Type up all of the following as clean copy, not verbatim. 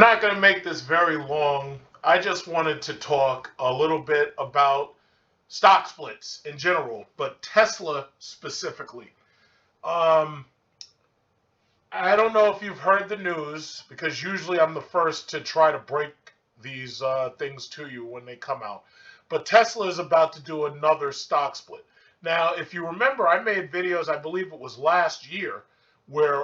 not going to make this very long. I just wanted to talk a little bit about stock splits in general, but Tesla specifically. Um, I don't know if you've heard the news because usually I'm the first to try to break these things to you when they come out. But Tesla is about to do another stock split. Now, if you remember, I made videos, I believe it was last year, where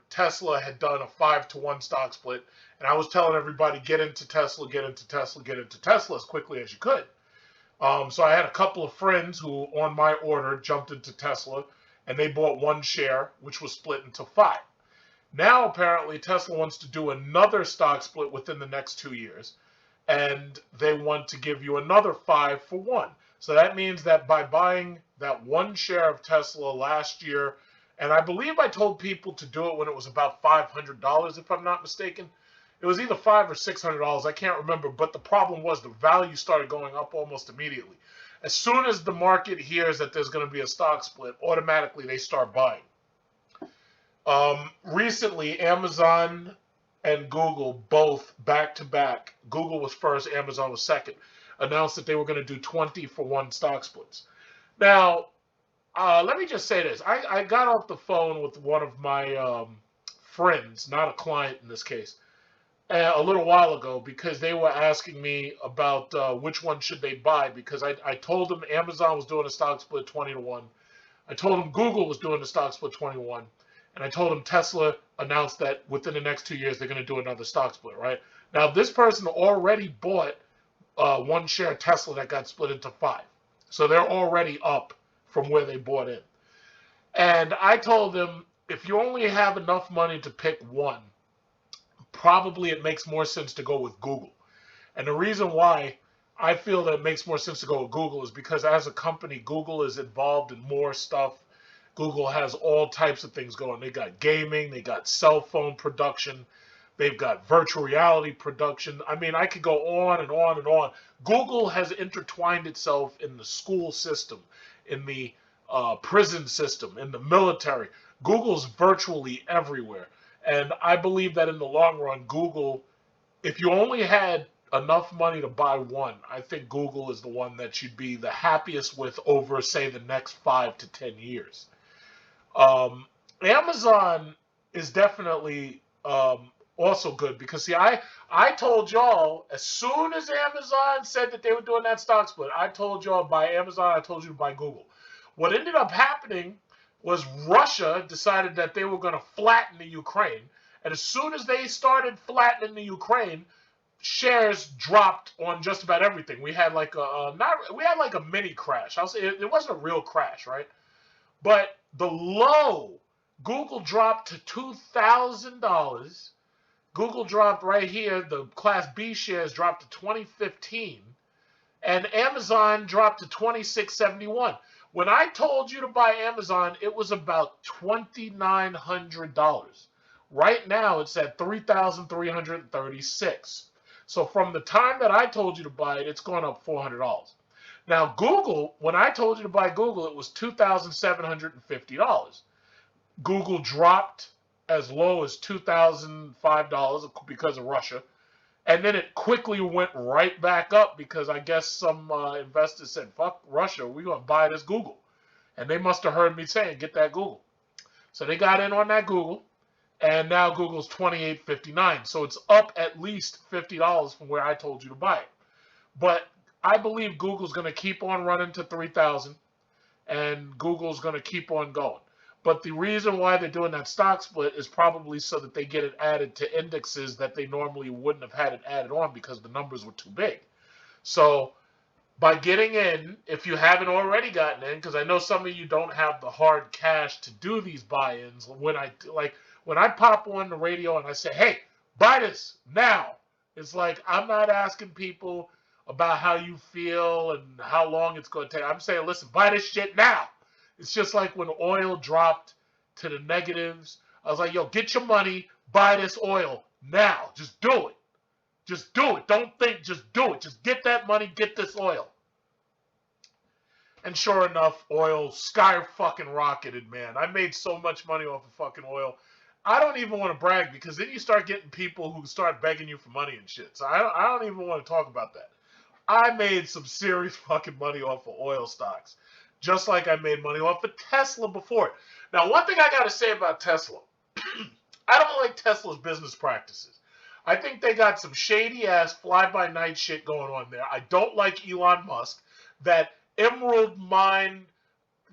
Tesla had done a 5-to-1 stock split. And I was telling everybody, get into Tesla, get into Tesla, get into Tesla as quickly as you could. So I had a couple of friends who, on my order, jumped into Tesla, and they bought one share, which was split into 5. Now, apparently, Tesla wants to do another stock split within the next 2 years, and they want to give you another 5-for-1. So that means that by buying that one share of Tesla last year, and I believe I told people to do it when it was about $500, if I'm not mistaken. It was either $500 or $600, I can't remember, but the problem was the value started going up almost immediately. As soon as the market hears that there's going to be a stock split, automatically they start buying. Recently, Amazon and Google both back to back. Google was first, Amazon was second. Announced that they were going to do 20-for-1 stock splits. Now, let me just say this. I got off the phone with one of my friends, not a client in this case, a little while ago because they were asking me about which one should they buy because I told them Amazon was doing a stock split 20-to-1. I told them Google was doing a stock split 20-to-1. And I told him Tesla announced that within the next 2 years they're going to do another stock split, right? Now, this person already bought one share of Tesla that got split into 5. So they're already up from where they bought in. And I told them, if you only have enough money to pick one, probably it makes more sense to go with Google. And the reason why I feel that it makes more sense to go with Google is because as a company, Google is involved in more stuff. Google has all types of things going. They got gaming, they got cell phone production, they've got virtual reality production. I mean, I could go on and on and on. Google has intertwined itself in the school system, in the prison system, in the military. Google's virtually everywhere. And I believe that in the long run, Google, if you only had enough money to buy one, I think Google is the one that you'd be the happiest with over, say, the next 5 to 10 years. Amazon is definitely also good because, see, I told y'all as soon as Amazon said that they were doing that stock split, I told y'all buy Amazon, I told you to buy Google. What ended up happening was Russia decided that they were going to flatten the Ukraine. And as soon as they started flattening the Ukraine, shares dropped on just about everything. We had like a mini crash. I'll say it wasn't a real crash, right? But the low, Google dropped to $2,000. Google dropped right here. The Class B shares dropped to 2015, and Amazon dropped to 2671. When I told you to buy Amazon, it was about $2,900. Right now, it's at $3,336. So from the time that I told you to buy it, it's gone up $400. Now, Google, when I told you to buy Google, it was $2,750. Google dropped as low as $2,005 because of Russia. And then it quickly went right back up because I guess some investors said, fuck Russia, we're going to buy this Google. And they must have heard me saying, get that Google. So they got in on that Google. And now Google's $28.59. So it's up at least $50 from where I told you to buy it. But I believe Google's going to keep on running to 3,000. And Google's going to keep on going. But the reason why they're doing that stock split is probably so that they get it added to indexes that they normally wouldn't have had it added on because the numbers were too big. So by getting in, if you haven't already gotten in, because I know some of you don't have the hard cash to do these buy-ins, when I pop on the radio and I say, hey, buy this now, it's like I'm not asking people about how you feel and how long it's going to take. I'm saying, listen, buy this shit now. It's just like when oil dropped to the negatives. I was like, yo, get your money, buy this oil now. Just do it. Just do it. Don't think, just do it. Just get that money, get this oil. And sure enough, oil sky fucking rocketed, man. I made so much money off of fucking oil. I don't even want to brag because then you start getting people who start begging you for money and shit. So I don't even want to talk about that. I made some serious fucking money off of oil stocks, just like I made money off of Tesla before it. Now, one thing I got to say about Tesla, I don't like Tesla's business practices. I think they got some shady ass fly by night shit going on there. I don't like Elon Musk, that emerald mine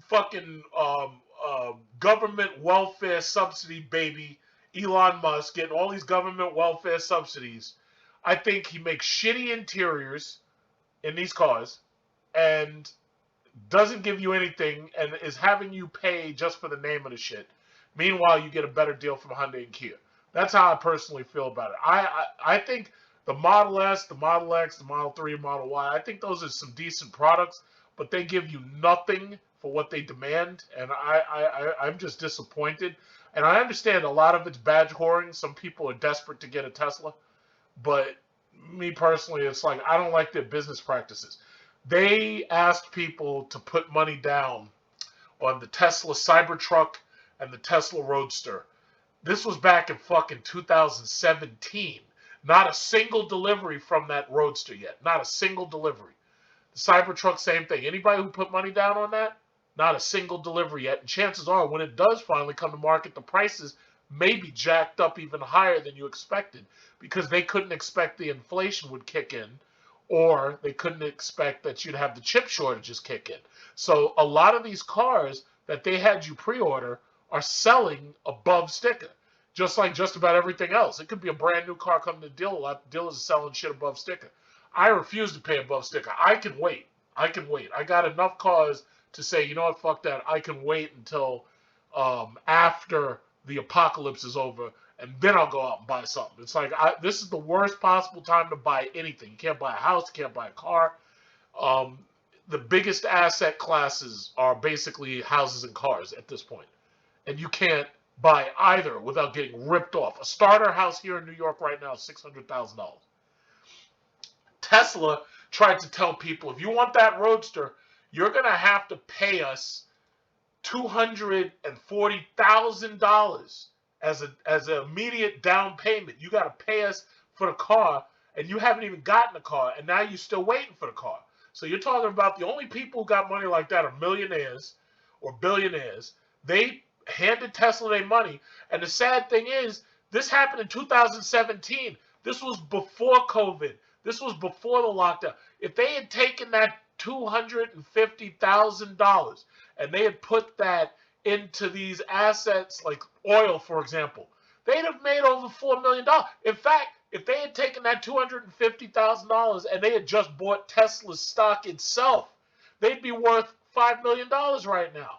fucking government welfare subsidy baby, Elon Musk, getting all these government welfare subsidies. I think he makes shitty interiors in these cars and doesn't give you anything and is having you pay just for the name of the shit. Meanwhile, you get a better deal from Hyundai and Kia. That's how I personally feel about it. I think the Model S, the Model X, the Model 3, Model Y, I think those are some decent products, but they give you nothing for what they demand, and I'm just disappointed. And I understand a lot of it's badge whoring. Some people are desperate to get a Tesla, but me personally, it's like I don't like their business practices. They asked people to put money down on the Tesla Cybertruck and the Tesla Roadster. This was back in fucking 2017. Not a single delivery from that Roadster yet. Not a single delivery. The Cybertruck, same thing. Anybody who put money down on that? Not a single delivery yet. And chances are, when it does finally come to market, the prices may be jacked up even higher than you expected because they couldn't expect the inflation would kick in, or they couldn't expect that you'd have the chip shortages kick in. So a lot of these cars that they had you pre-order are selling above sticker, just like just about everything else. It could be a brand new car coming to the dealer lot. The dealers are selling shit above sticker. I refuse to pay above sticker. I can wait. I can wait. I got enough cars to say, you know what, fuck that. I can wait until after the apocalypse is over, and then I'll go out and buy something. It's like, this is the worst possible time to buy anything. You can't buy a house, you can't buy a car. The biggest asset classes are basically houses and cars at this point. And you can't buy either without getting ripped off. A starter house here in New York right now is $600,000. Tesla tried to tell people, if you want that Roadster, you're going to have to pay us $240,000 as an immediate down payment. You got to pay us for the car, and you haven't even gotten the car, and now you're still waiting for the car. So you're talking about the only people who got money like that are millionaires or billionaires. They handed Tesla their money, and the sad thing is, this happened in 2017. This was before COVID. This was before the lockdown. If they had taken that $250,000 and they had put that into these assets like oil, for example, they'd have made over $4 million. In fact, if they had taken that $250,000 and they had just bought Tesla's stock itself, they'd be worth $5 million right now.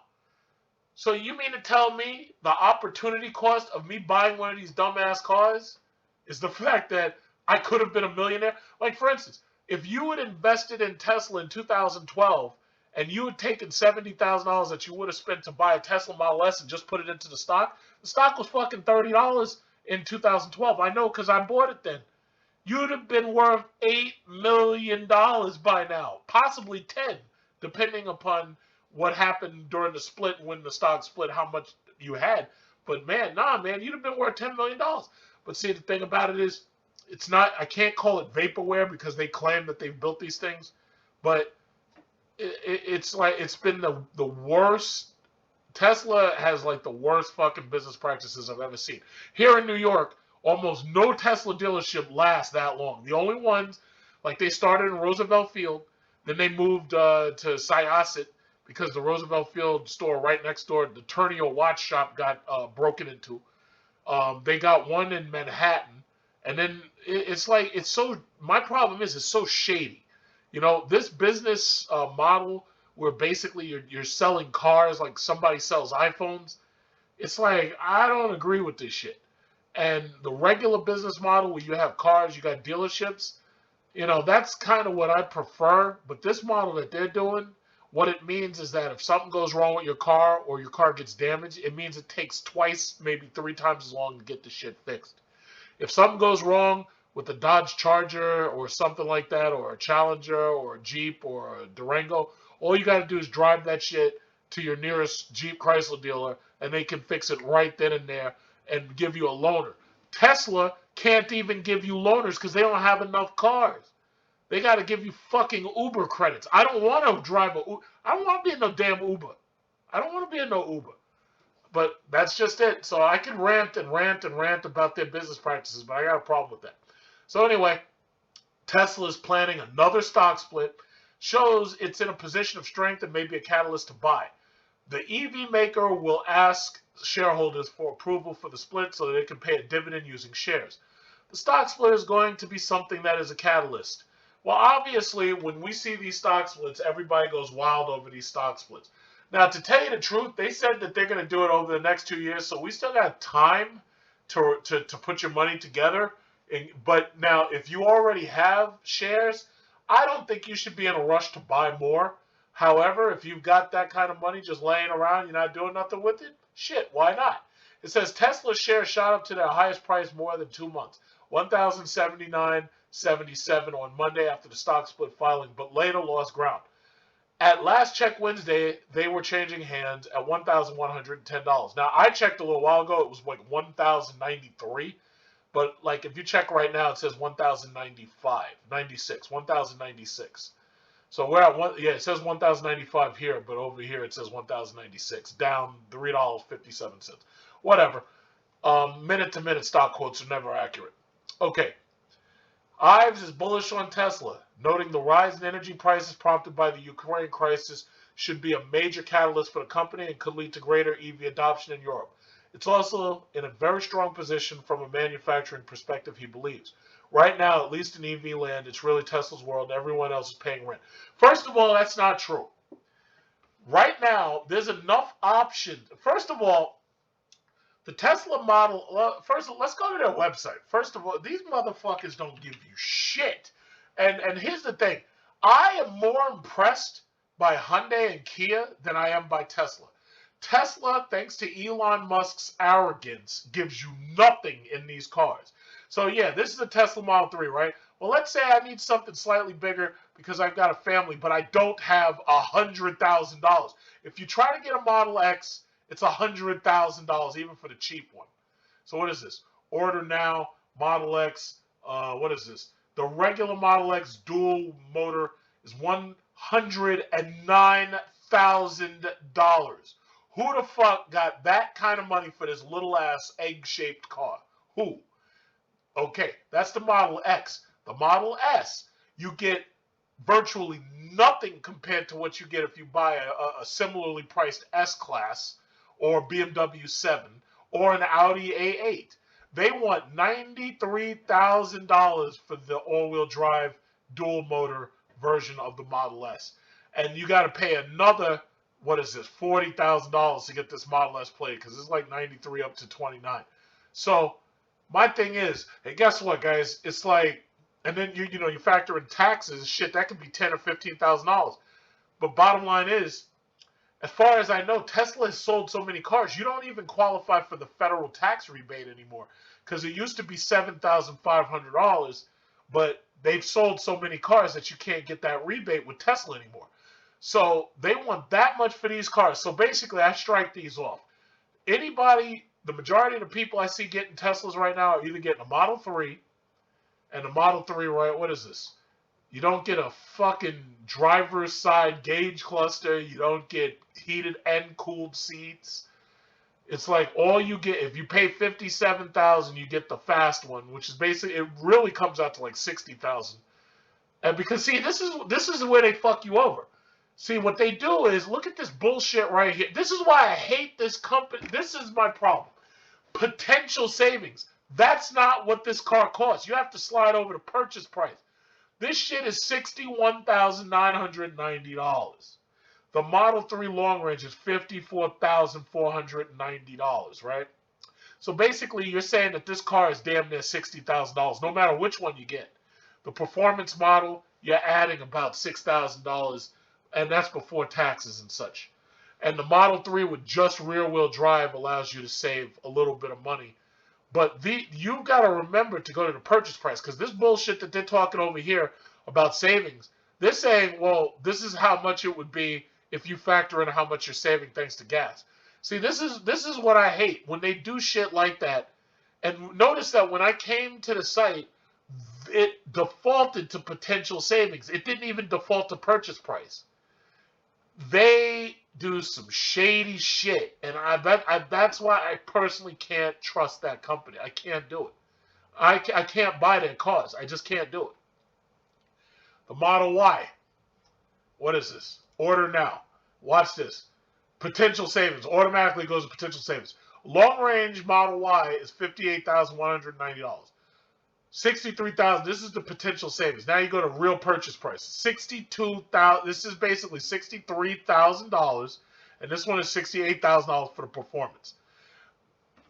So you mean to tell me the opportunity cost of me buying one of these dumbass cars is the fact that I could have been a millionaire? Like, for instance, if you had invested in Tesla in 2012 and you had taken $70,000 that you would have spent to buy a Tesla Model S and just put it into the stock was fucking $30 in 2012. I know because I bought it then. You'd have been worth $8 million by now, possibly 10, depending upon what happened during the split, when the stock split, how much you had. But man, you'd have been worth $10 million. But see, the thing about it is, it's not, I can't call it vaporware because they claim that they've built these things, but it's like, it's been the worst. Tesla has like the worst fucking business practices I've ever seen. Here in New York, almost no Tesla dealership lasts that long. The only ones, like, they started in Roosevelt Field, then they moved to Syosset because the Roosevelt Field store right next door, the Turnio watch shop, got broken into. They got one in Manhattan. And then it's like, it's so, my problem is it's so shady. You know, this business model where basically you're selling cars like somebody sells iPhones, it's like, I don't agree with this shit. And the regular business model where you have cars, you got dealerships, you know, that's kind of what I prefer. But this model that they're doing, what it means is that if something goes wrong with your car or your car gets damaged, it means it takes twice, maybe 3 times as long to get the shit fixed. If something goes wrong with a Dodge Charger or something like that, or a Challenger or a Jeep or a Durango, all you got to do is drive that shit to your nearest Jeep Chrysler dealer and they can fix it right then and there. and give you a loaner. Tesla can't even give you loaners because they don't have enough cars. They got to give you fucking Uber credits. I don't want to drive I don't want to be in no damn Uber. I don't want to be in no Uber. But that's just it. So I can rant and rant and rant about their business practices, but I got a problem with that. So anyway, Tesla is planning another stock split. Shows it's in a position of strength and maybe a catalyst to buy. The EV maker will ask shareholders for approval for the split so that they can pay a dividend using shares. The stock split is going to be something that is a catalyst. Well, obviously, when we see these stock splits, everybody goes wild over these stock splits. Now, to tell you the truth, they said that they're going to do it over the next 2 years, so we still got time to put your money together. But now, if you already have shares, I don't think you should be in a rush to buy more. However, if you've got that kind of money just laying around, you're not doing nothing with it, shit, why not? It says Tesla shares shot up to their highest price more than 2 months, $1,079.77 on Monday after the stock split filing, but later lost ground. At last check Wednesday, they were changing hands at $1,110. Now, I checked a little while ago. It was like $1,093. But like if you check right now, it says 1,096. So we're at it says 1,095 here, but over here it says 1,096, down $3.57. Whatever. Minute-to-minute stock quotes are never accurate. Okay. Ives is bullish on Tesla, noting the rise in energy prices prompted by the Ukraine crisis should be a major catalyst for the company and could lead to greater EV adoption in Europe. It's also in a very strong position from a manufacturing perspective, he believes. Right now, at least in EV land, it's really Tesla's world and everyone else is paying rent. First of all, that's not true. Right now, there's enough options. First of all, the Tesla model, first, let's go to their website. First of all, these motherfuckers don't give you shit. And here's the thing. I am more impressed by Hyundai and Kia than I am by Tesla. Tesla, thanks to Elon Musk's arrogance, gives you nothing in these cars. So yeah, this is a Tesla Model 3, right? Well, let's say I need something slightly bigger because I've got a family, but I don't have $100,000. If you try to get a Model X, it's $100,000, even for the cheap one. So what is this? Order now, Model X, what is this? The regular Model X dual motor is $109,000. Who the fuck got that kind of money for this little ass egg-shaped car? Who? Okay, that's the Model X. The Model S, you get virtually nothing compared to what you get if you buy a similarly priced S-Class or BMW 7 or an Audi A8. They want $93,000 for the all-wheel drive dual motor version of the Model S. And you got to pay another, what is this, $40,000 to get this Model S plate because it's like 93 up to 29. So my thing is, hey, guess what, guys? It's like, and then you factor in taxes, shit, that could be $10,000 or $15,000. But bottom line is, as far as I know, Tesla has sold so many cars, you don't even qualify for the federal tax rebate anymore because it used to be $7,500, but they've sold so many cars that you can't get that rebate with Tesla anymore. So they want that much for these cars. So basically, I strike these off. Anybody, the majority of the people I see getting Teslas right now are either getting a Model 3, and the Model 3, right, what is this? You don't get a fucking driver's side gauge cluster. You don't get heated and cooled seats. It's like all you get, if you pay $57,000, you get the fast one, which is basically, it really comes out to like $60,000. And because see, this is where they fuck you over. See, what they do is, look at this bullshit right here. This is why I hate this company. This is my problem. Potential savings. That's not what this car costs. You have to slide over the purchase price. This shit is $61,990. The Model 3 long range is $54,490, right? So basically, you're saying that this car is damn near $60,000, no matter which one you get. The performance model, you're adding about $6,000, and that's before taxes and such. And the Model 3 with just rear-wheel drive allows you to save a little bit of money. But you got to remember to go to the purchase price, because this bullshit that they're talking over here about savings, they're saying, well, this is how much it would be if you factor in how much you're saving thanks to gas. See, this is what I hate when they do shit like that. And notice that when I came to the site, it defaulted to potential savings. It didn't even default to purchase price. They do some shady shit, and that's why I personally can't trust that company. I can't do it. I can't buy their cars. I just can't do it. The Model Y. What is this? Order now. Watch this. Potential savings. Automatically goes to potential savings. Long range Model Y is $58,190. 63,000. This is the potential savings. Now you go to real purchase price. 62,000. This is basically $63,000, and this one is $68,000 for the performance.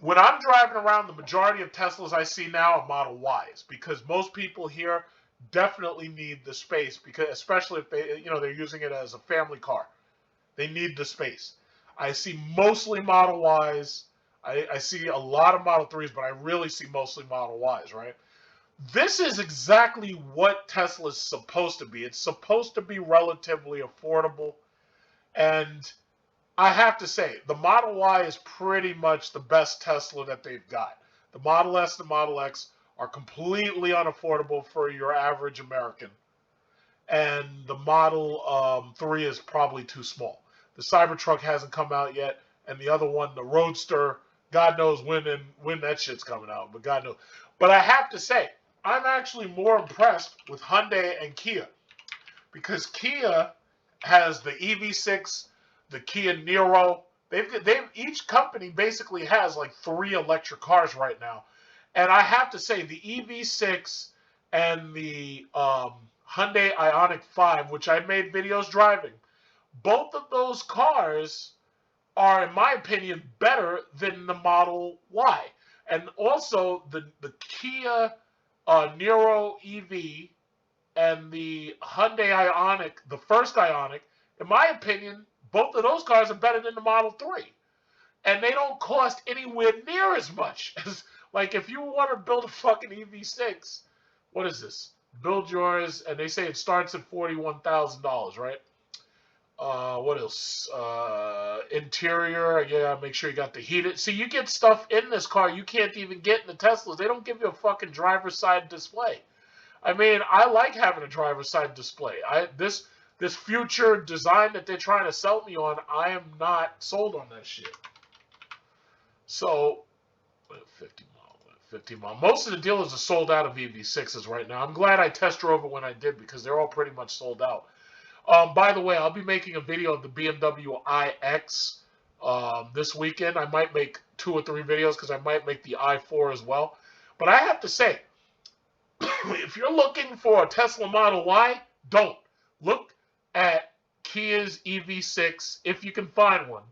When I'm driving around, the majority of Teslas I see now are Model Ys because most people here definitely need the space because, especially if they're using it as a family car, they need the space. I see mostly Model Ys. I see a lot of Model 3s, but I really see mostly Model Ys, right? This is exactly what Tesla is supposed to be. It's supposed to be relatively affordable. And I have to say, the Model Y is pretty much the best Tesla that they've got. The Model S, the Model X are completely unaffordable for your average American. And the Model 3 is probably too small. The Cybertruck hasn't come out yet. And the other one, the Roadster, God knows when that shit's coming out. But God knows. But I have to say, I'm actually more impressed with Hyundai and Kia because Kia has the EV6, the Kia Niro. Each company basically has like 3 electric cars right now, and I have to say the EV6 and the Hyundai Ioniq 5, which I made videos driving, both of those cars are, in my opinion, better than the Model Y, and also the Kia Niro EV and the Hyundai Ioniq, the first Ioniq, in my opinion, both of those cars are better than the Model 3. And they don't cost anywhere near as much. Like, if you want to build a fucking EV6, what is this? Build yours, and they say it starts at $41,000, right? What else? Interior, yeah, make sure you got the heated. See, you get stuff in this car you can't even get in the Teslas. They don't give you a fucking driver's side display. I mean, I like having a driver's side display. This future design that they're trying to sell me on, I am not sold on that shit. So, 50 mile. Most of the dealers are sold out of EV6s right now. I'm glad I test drove it when I did because they're all pretty much sold out. By the way, I'll be making a video of the BMW iX this weekend. I might make 2 or 3 videos because I might make the i4 as well. But I have to say, if you're looking for a Tesla Model Y, don't. Look at Kia's EV6 if you can find one.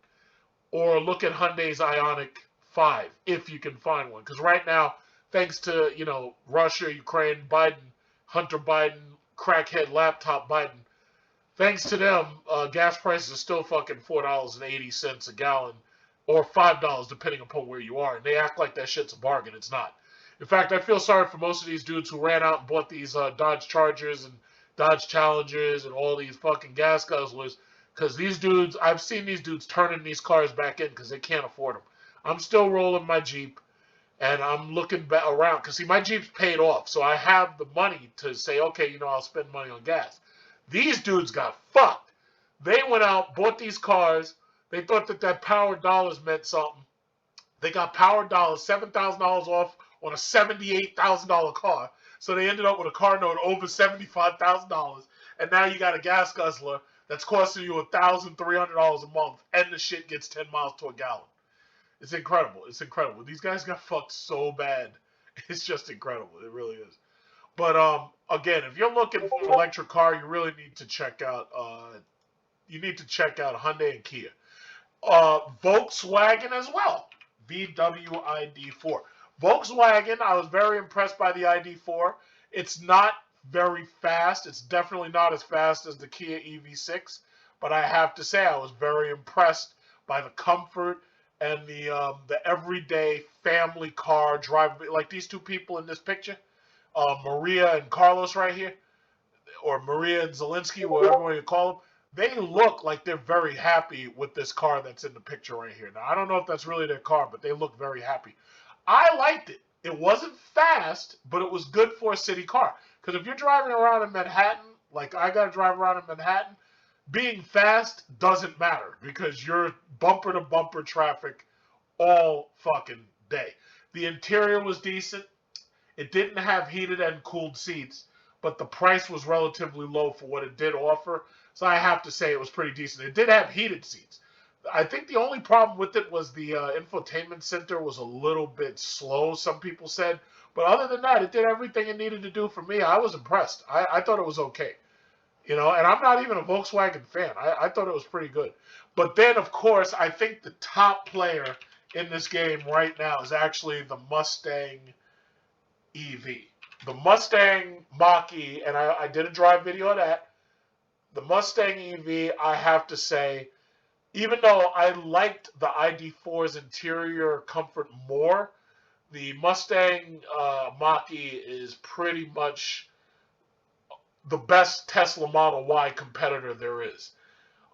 Or look at Hyundai's Ioniq 5 if you can find one. Because right now, thanks to, Russia, Ukraine, Biden, Hunter Biden, crackhead laptop Biden, thanks to them, gas prices are still fucking $4.80 a gallon or $5 depending upon where you are. And they act like that shit's a bargain. It's not. In fact, I feel sorry for most of these dudes who ran out and bought these Dodge Chargers and Dodge Challengers and all these fucking gas guzzlers. Because these dudes, I've seen these dudes turning these cars back in because they can't afford them. I'm still rolling my Jeep. And I'm looking around. Because, see, my Jeep's paid off. So I have the money to say, okay, I'll spend money on gas. These dudes got fucked. They went out, bought these cars. They thought that power dollars meant something. They got power dollars, $7,000 off on a $78,000 car. So they ended up with a car note over $75,000. And now you got a gas guzzler that's costing you $1,300 a month. And the shit gets 10 miles to a gallon. It's incredible. It's incredible. These guys got fucked so bad. It's just incredible. It really is. But again, if you're looking for an electric car, you really need to check out Hyundai and Kia. Volkswagen as well. VW ID4. Volkswagen, I was very impressed by the ID4. It's not very fast. It's definitely not as fast as the Kia EV6, but I have to say I was very impressed by the comfort and the everyday family car driving, like these 2 people in this picture. Maria and Carlos right here, or Maria and Zelensky, whatever you call them, they look like they're very happy with this car that's in the picture right here. Now, I don't know if that's really their car, but they look very happy. I liked it. It wasn't fast, but it was good for a city car. Because if you're driving around in Manhattan, like I got to drive around in Manhattan, being fast doesn't matter because you're bumper to bumper traffic all fucking day. The interior was decent. It didn't have heated and cooled seats, but the price was relatively low for what it did offer. So I have to say it was pretty decent. It did have heated seats. I think the only problem with it was the infotainment center was a little bit slow, some people said. But other than that, it did everything it needed to do for me. I was impressed. I thought it was okay. You know, and I'm not even a Volkswagen fan. I thought it was pretty good. But then, of course, I think the top player in this game right now is actually the Mustang EV. The Mustang Mach-E, and I did a drive video of that. The Mustang EV, I have to say, even though I liked the ID4's interior comfort more, the Mustang Mach-E is pretty much the best Tesla Model Y competitor there is.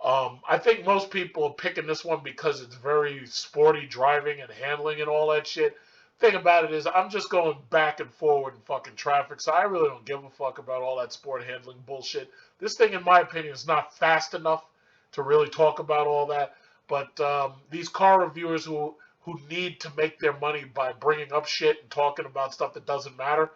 I think most people are picking this one because it's very sporty driving and handling and all that shit. Thing about it is I'm just going back and forward in fucking traffic, so I really don't give a fuck about all that sport handling bullshit. This thing, in my opinion, is not fast enough to really talk about all that. But these car reviewers who need to make their money by bringing up shit and talking about stuff that doesn't matter,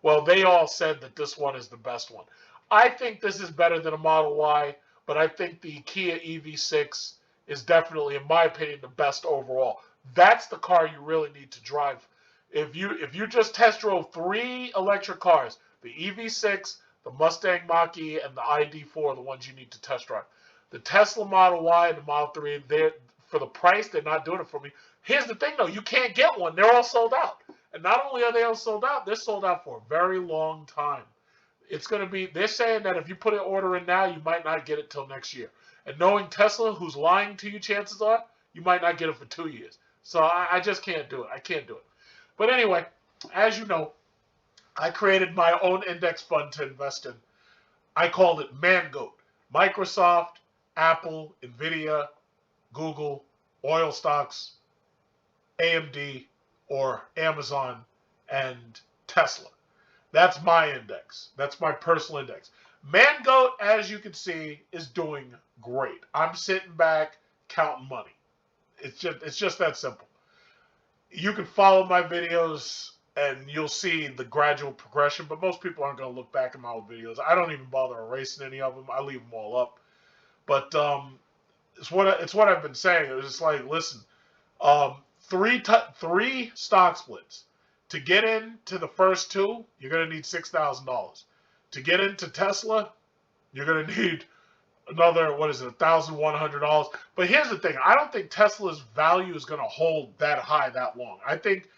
well, they all said that this one is the best one. I think this is better than a Model Y, but I think the Kia EV6 is definitely, in my opinion, the best overall. That's the car you really need to drive. If you just test drove 3 electric cars, the EV6, the Mustang Mach-E, and the ID4 are the ones you need to test drive. The Tesla Model Y and the Model 3, for the price, they're not doing it for me. Here's the thing, though. You can't get one. They're all sold out. And not only are they all sold out, they're sold out for a very long time. It's going to be, they're saying that if you put an order in now, you might not get it till next year. And knowing Tesla, who's lying to you, chances are, you might not get it for 2 years. So I just can't do it. I can't do it. But anyway, as you know, I created my own index fund to invest in. I called it Mangoat. Microsoft, Apple, Nvidia, Google, oil stocks, AMD, or Amazon, and Tesla. That's my index. That's my personal index. Mangoat, as you can see, is doing great. I'm sitting back counting money. It's just that simple. You can follow my videos and you'll see the gradual progression, but most people aren't going to look back at my old videos. I don't even bother erasing any of them. I leave them all up. But it's what I've been saying. It was just like, listen, 3 stock splits. To get into the first 2, you're going to need $6,000. To get into Tesla, you're going to need another, $1,100. But here's the thing. I don't think Tesla's value is going to hold that high that long. I think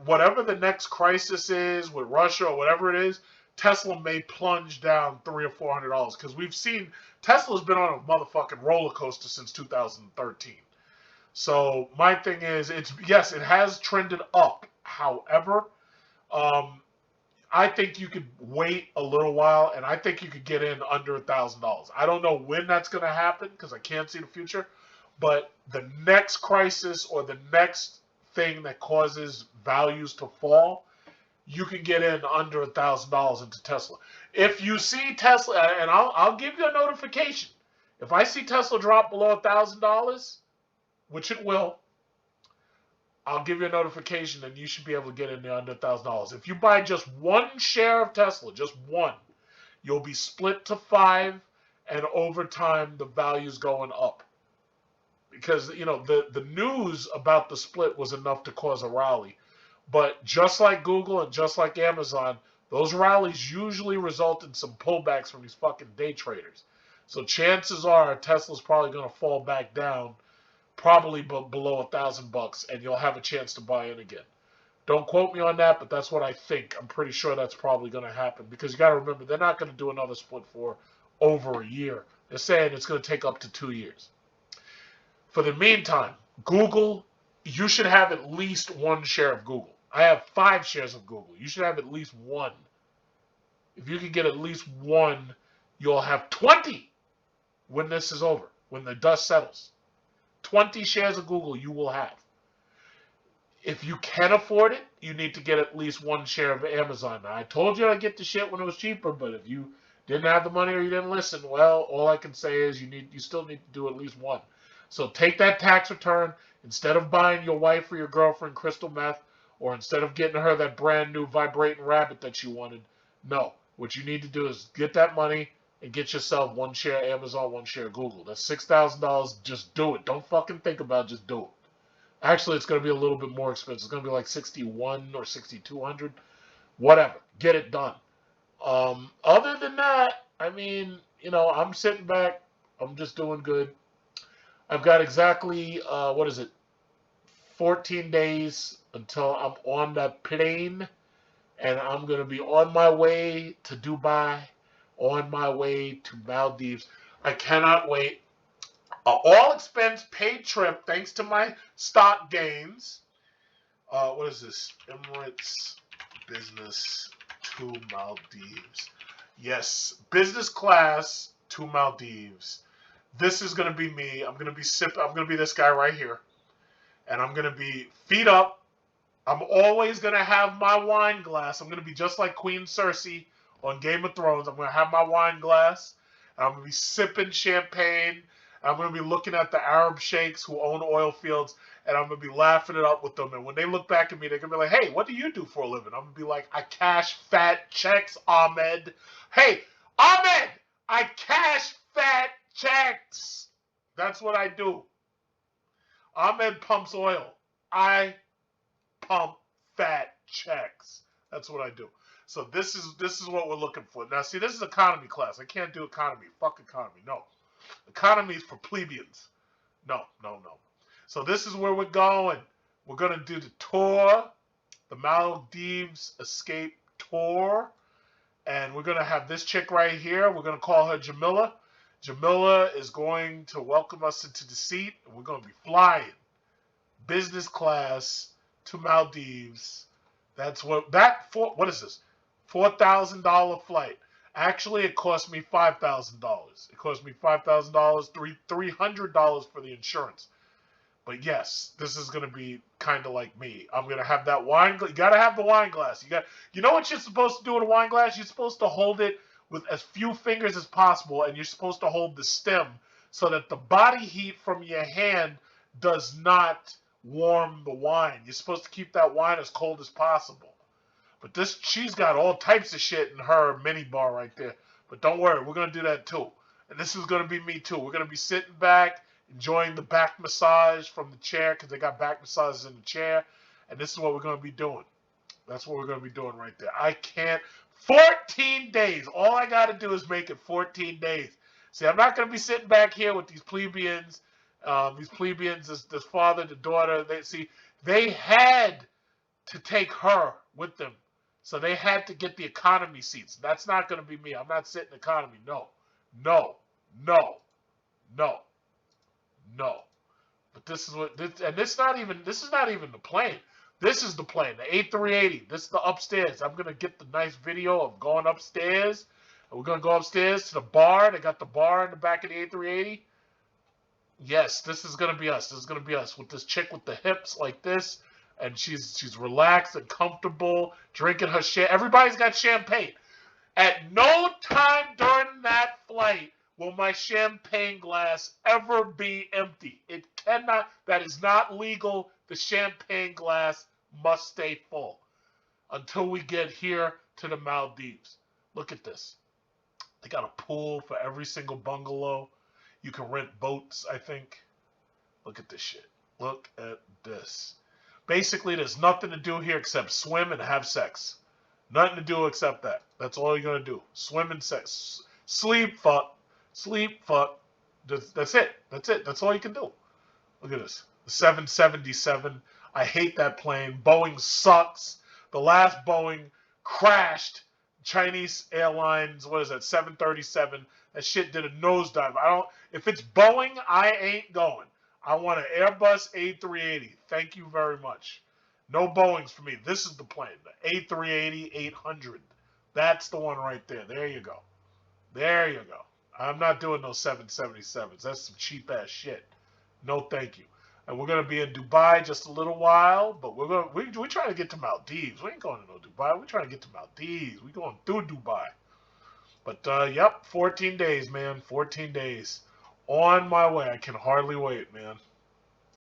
whatever the next crisis is with Russia or whatever it is, Tesla may plunge down $300 or $400 because we've seen Tesla's been on a motherfucking roller coaster since 2013. So my thing is, yes, it has trended up. However, I think you could wait a little while, and I think you could get in under $1,000. I don't know when that's going to happen because I can't see the future, but the next crisis or the next thing that causes values to fall, you can get in under $1,000 into Tesla. If you see Tesla, and I'll give you a notification. If I see Tesla drop below $1,000, which it will, I'll give you a notification and you should be able to get in there under $1,000. If you buy just 1 share of Tesla, just 1, you'll be split to 5, and over time the value's going up. Because, you know, the news about the split was enough to cause a rally. But just like Google and just like Amazon, those rallies usually result in some pullbacks from these fucking day traders. So chances are Tesla's probably going to fall back down, probably below $1,000, and you'll have a chance to buy in again. Don't quote me on that, but that's what I think. I'm pretty sure that's probably going to happen because you got to remember they're not going to do another split for over a year. They're saying it's going to take up to 2 years. For the meantime, Google, you should have at least 1 share of Google. I have 5 shares of Google. You should have at least 1. If you can get at least 1, you'll have 20. when this is over, when the dust settles. 20 shares of Google you will have. If you can afford it, you need to get at least 1 share of Amazon. Now, I told you I'd get the shit when it was cheaper, but if you didn't have the money or you didn't listen, well, all I can say is you still need to do at least 1. So take that tax return, instead of buying your wife or your girlfriend crystal meth, or instead of getting her that brand new vibrating rabbit that you wanted, no. What you need to do is get that money and get yourself 1 share Amazon, 1 share Google. That's $6,000. Just do it. Don't fucking think about it. Just do it. Actually, it's going to be a little bit more expensive. It's going to be like 61 or 6,200. Whatever. Get it done. Other than that, I mean, I'm sitting back. I'm just doing good. I've got exactly, 14 days until I'm on that plane. And I'm going to be on my way to Dubai, on my way to Maldives. I cannot wait. All expense paid trip, thanks to my stock gains. What is this? Emirates Business to Maldives. Yes, business class to Maldives. This is going to be me. I'm going to be this guy right here. And I'm going to be feet up. I'm always going to have my wine glass. I'm going to be just like Queen Cersei on Game of Thrones. I'm going to have my wine glass. And I'm going to be sipping champagne. I'm going to be looking at the Arab sheikhs who own oil fields, and I'm going to be laughing it up with them. And when they look back at me, they're going to be like, hey, what do you do for a living? I'm going to be like, I cash fat checks, Ahmed. Hey, Ahmed, I cash fat checks. That's what I do. Ahmed pumps oil. I pump fat checks. That's what I do. So this is what we're looking for. Now, see, this is economy class. I can't do economy. Fuck economy. No. Economy is for plebeians. No. So this is where we're going. We're going to do the tour, the Maldives Escape Tour. And we're going to have this chick right here. We're going to call her Jamila. Jamila is going to welcome us into the seat. And we're going to be flying business class to Maldives. What is this? $4,000 flight. Actually, it cost me $5,000. It cost me $5,000, $300 for the insurance. But yes, this is going to be kind of like me. I'm going to have that wine. You got to have the wine glass. You know what you're supposed to do with a wine glass? You're supposed to hold it with as few fingers as possible, and you're supposed to hold the stem so that the body heat from your hand does not warm the wine. You're supposed to keep that wine as cold as possible. But she's got all types of shit in her mini bar right there. But don't worry, we're going to do that too. And this is going to be me too. We're going to be sitting back, enjoying the back massage from the chair, because they got back massages in the chair. And this is what we're going to be doing. That's what we're going to be doing right there. 14 days. All I got to do is make it 14 days. See, I'm not going to be sitting back here with these plebeians. This father, the daughter. They had to take her with them. So they had to get the economy seats. That's not going to be me. I'm not sitting economy. No. But this is this is not even the plane. This is the plane, the A380. This is the upstairs. I'm going to get the nice video of going upstairs. And we're going to go upstairs to the bar. They got the bar in the back of the A380. Yes, this is going to be us. This is going to be us with this chick with the hips like this. And she's relaxed and comfortable, drinking her shit. Everybody's got champagne. At no time during that flight will my champagne glass ever be empty. It cannot. That is not legal. The champagne glass must stay full until we get here to the Maldives. Look at this. They got a pool for every single bungalow. You can rent boats, I think. Look at this shit. Look at this. Basically, there's nothing to do here except swim and have sex. Nothing to do except that. That's all you're going to do. Swim and sex. Sleep, fuck. Sleep, fuck. That's it. That's all you can do. Look at this. The 777. I hate that plane. Boeing sucks. The last Boeing crashed. Chinese Airlines, what is that, 737. That shit did a nosedive. If it's Boeing, I ain't going. I want an Airbus A380. Thank you very much. No Boeings for me. This is the plane, the A380-800. That's the one right there. There you go. I'm not doing no 777s. That's some cheap ass shit. No, thank you. And we're gonna be in Dubai just a little while, but we're trying to get to Maldives. We ain't going to no Dubai. We're trying to get to Maldives. We're going through Dubai. But yep, 14 days, man. 14 days. On my way. I can hardly wait, man.